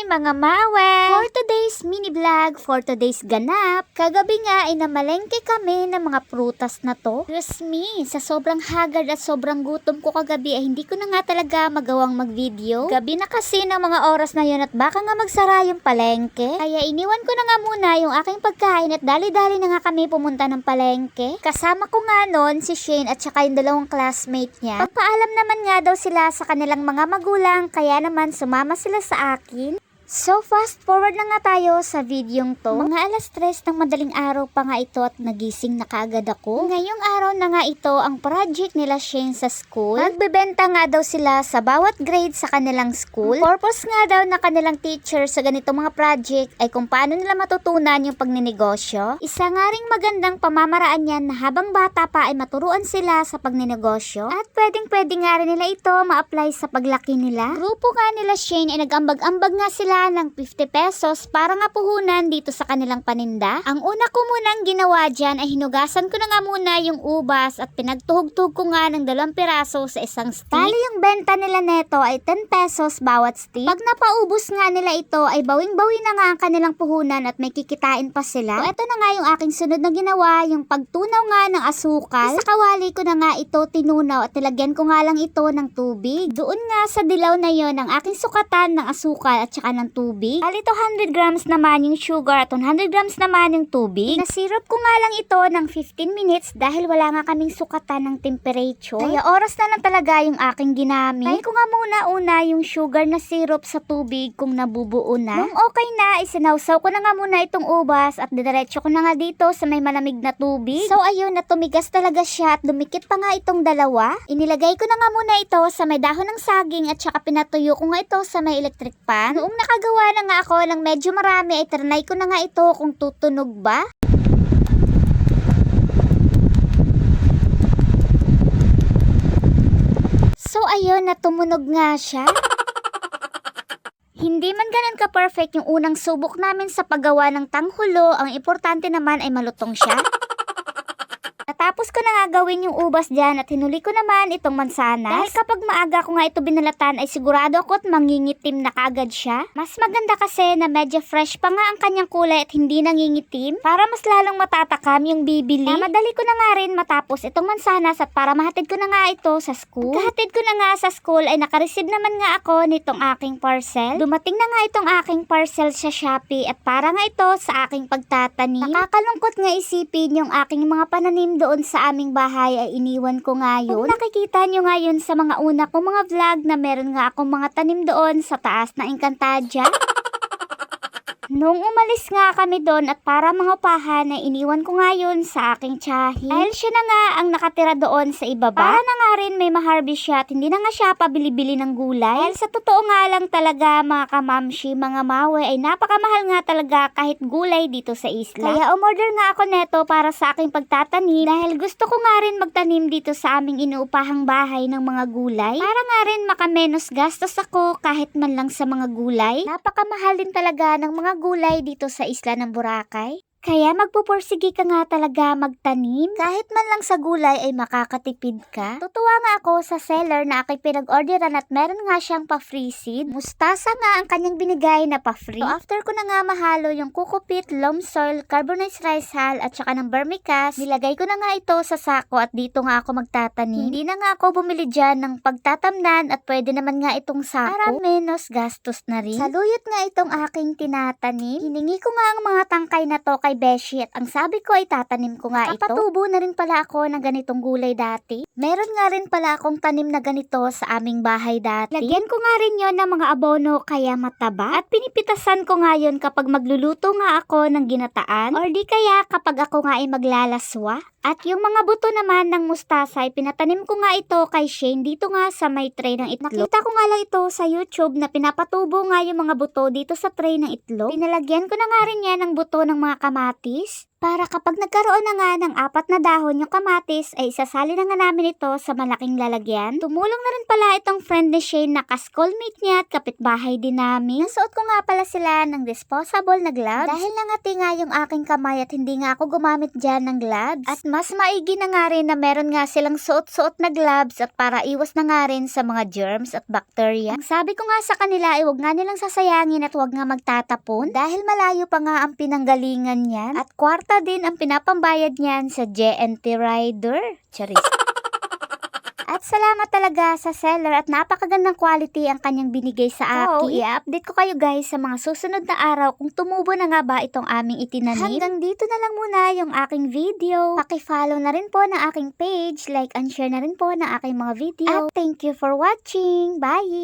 Hi mga mawe! For today's mini vlog, for today's ganap, kagabi nga ay namalengke kami ng mga prutas na to. Diyos me, sa sobrang haggard at sobrang gutom ko kagabi ay hindi ko na nga talaga magawang mag-video. Gabi na kasi ng mga oras na yun at baka nga magsara yung palengke. Kaya iniwan ko na nga muna yung aking pagkain at dali-dali na nga kami pumunta ng palengke. Kasama ko nga noon si Shane at saka yung dalawang classmate niya. Pagpaalam naman nga daw sila sa kanilang mga magulang kaya naman sumama sila sa akin. So fast forward na nga tayo sa videong to. Mga alas 3 ng madaling araw pa nga ito at nagising na kaagad ako. Ngayong araw na nga ito ang project nila Shane sa school. Magbebenta nga daw sila sa bawat grade sa kanilang school. Purpose nga daw na kanilang teacher sa ganitong mga project ay kung paano nila matutunan yung pagninegosyo. Isa nga ring magandang pamamaraan yan na habang bata pa ay maturuan sila sa pagninegosyo. At pwedeng-pwede nga rin nila ito ma-apply sa paglaki nila. Grupo nga nila Shane ay nag-ambag-ambag nga sila ng 50 pesos para nga puhunan dito sa kanilang paninda. Ang una ko munang ginawa dyan ay hinugasan ko na nga muna yung ubas at pinagtuhog-tuhog ko nga ng 2 piraso sa isang stick. Bali yung benta nila neto ay 10 pesos bawat stick. Pag napaubos nga nila ito ay bawing-bawi na nga ang kanilang puhunan at may kikitain pa sila. So ito na nga yung aking sunod na ginawa, yung pagtunaw nga ng asukal. Sa kawali ko na nga ito tinunaw at nilagyan ko nga lang ito ng tubig. Doon nga sa dilaw na yon ang aking sukatan ng asukal at saka ng tubig. Bali 200 grams naman yung sugar at 100 grams naman yung tubig. Nasirop ko nga lang ito ng 15 minutes dahil wala nga kaming sukatan ng temperature. Kaya oras na lang talaga yung aking ginamit. Try ko nga muna yung sugar na syrup sa tubig kung nabubuo na. Nung okay na, isinawsaw ko na nga muna itong ubas at didiretso ko na nga dito sa may malamig na tubig. So ayun, na tumigas talaga siya at dumikit pa nga itong dalawa. Inilagay ko na nga muna ito sa may dahon ng saging at saka pinatuyo ko nga ito sa may electric pan. Noong nakagawa na nga ako ng medyo marami ay trinay ko na nga ito kung tutunog ba. So ayun, na tumunog nga siya. Hindi man ganun ka-perfect yung unang subok namin sa paggawa ng tanghulo, ang importante naman ay malutong siya. Natapos ko na nga gawin yung ubas dyan at hinuli ko naman itong mansanas. Dahil kapag maaga ko nga ito binalatan ay sigurado ako't mangingitim na kagad siya. Mas maganda kasi na medyo fresh pa nga ang kanyang kulay at hindi nangingitim para mas lalong matatakam yung bibili. Madali ko na nga rin matapos itong mansanas at para mahatid ko na nga ito sa school. Pagkahatid ko na nga sa school ay nakareceive naman nga ako nitong aking parcel. Dumating na nga itong aking parcel sa Shopee at para nga ito sa aking pagtatanim. Nakakalungkot nga isipin yung aking mga pananim doon sa aming bahay ay iniwan ko ngayon. Kung nakikita nyo ngayon sa mga una kong mga vlog na meron nga akong mga tanim doon sa taas ng Encantadia. Nung umalis nga kami doon at para mga upahan ay iniwan ko nga yun sa aking tiyahin. Dahil siya na nga ang nakatira doon sa ibaba. Para na nga rin may maharvest siya at hindi na nga siya pabili-bili ng gulay. Dahil sa totoo nga lang talaga mga kamamshi, mga mawe ay napakamahal nga talaga kahit gulay dito sa isla. Kaya umorder nga ako neto para sa aking pagtatanim dahil gusto ko nga rin magtanim dito sa aming inuupahang bahay ng mga gulay. Para nga rin makamenos gastos ako kahit man lang sa mga gulay. Napakamahal din talaga ng mga gulay dito sa isla ng Boracay. Kaya magpupursige ka nga talaga magtanim. Kahit man lang sa gulay ay makakatipid ka. Tutuwa nga ako sa seller na aking pinag-orderan at meron nga siyang pa-free seed. Mustasa nga ang kanyang binigay na pa-free. So after ko na nga mahalo yung kukupit, loam soil, carbonized rice hull at saka ng vermicast, nilagay ko na nga ito sa sako at dito nga ako magtatanim. Hindi na nga ako bumili dyan ng pagtatamnan at pwede naman nga itong sako para menos gastos na rin. Saluyot nga itong aking tinatanim. Hiningi ko nga ang mga tangkay na to kay Beshi at ang sabi ko ay tatanim ko nga ito. Kapatubo na rin pala ako ng ganitong gulay dati. Meron nga rin pala akong tanim na ganito sa aming bahay dati. Lagyan ko nga rin yon ng mga abono kaya mataba. At pinipitasan ko nga yon kapag magluluto nga ako ng ginataan or di kaya kapag ako nga ay maglalaswa. At yung mga buto naman ng mustasa ay pinatanim ko nga ito kay Shane dito nga sa may tray ng itlog. Nakita ko nga lang ito sa YouTube na pinapatubo nga yung mga buto dito sa tray ng itlog. Pinalagyan ko na nga rin yan ng buto ng mga kamatis para kapag nagkaroon na nga ng 4 na dahon yung kamatis ay isasali na nga namin ito sa malaking lalagyan. Tumulong na rin pala itong friend ni Shane na ka-schoolmate niya at kapitbahay din namin. Nasuot ko nga pala sila ng disposable na gloves dahil nangati nga yung aking kamay at hindi nga ako gumamit dyan ng gloves. At mas maigi na nga rin na meron nga silang suot-suot na gloves at para iwas na nga rin sa mga germs at bacteria. Ang sabi ko nga sa kanila ay huwag nga nilang sasayangin at huwag nga magtatapon dahil malayo pa nga ang pinanggalingan niyan at kwarta din ang pinapambayad niyan sa JNT Rider. Charis. At salamat talaga sa seller at napakagandang quality ang kanyang binigay sa akin. I-update ko kayo guys sa mga susunod na araw kung tumubo na nga ba itong aming itinanim. Hanggang dito na lang muna yung aking video. Paki-follow na rin po ng aking page, like and share na rin po ng aking mga video. At thank you for watching. Bye!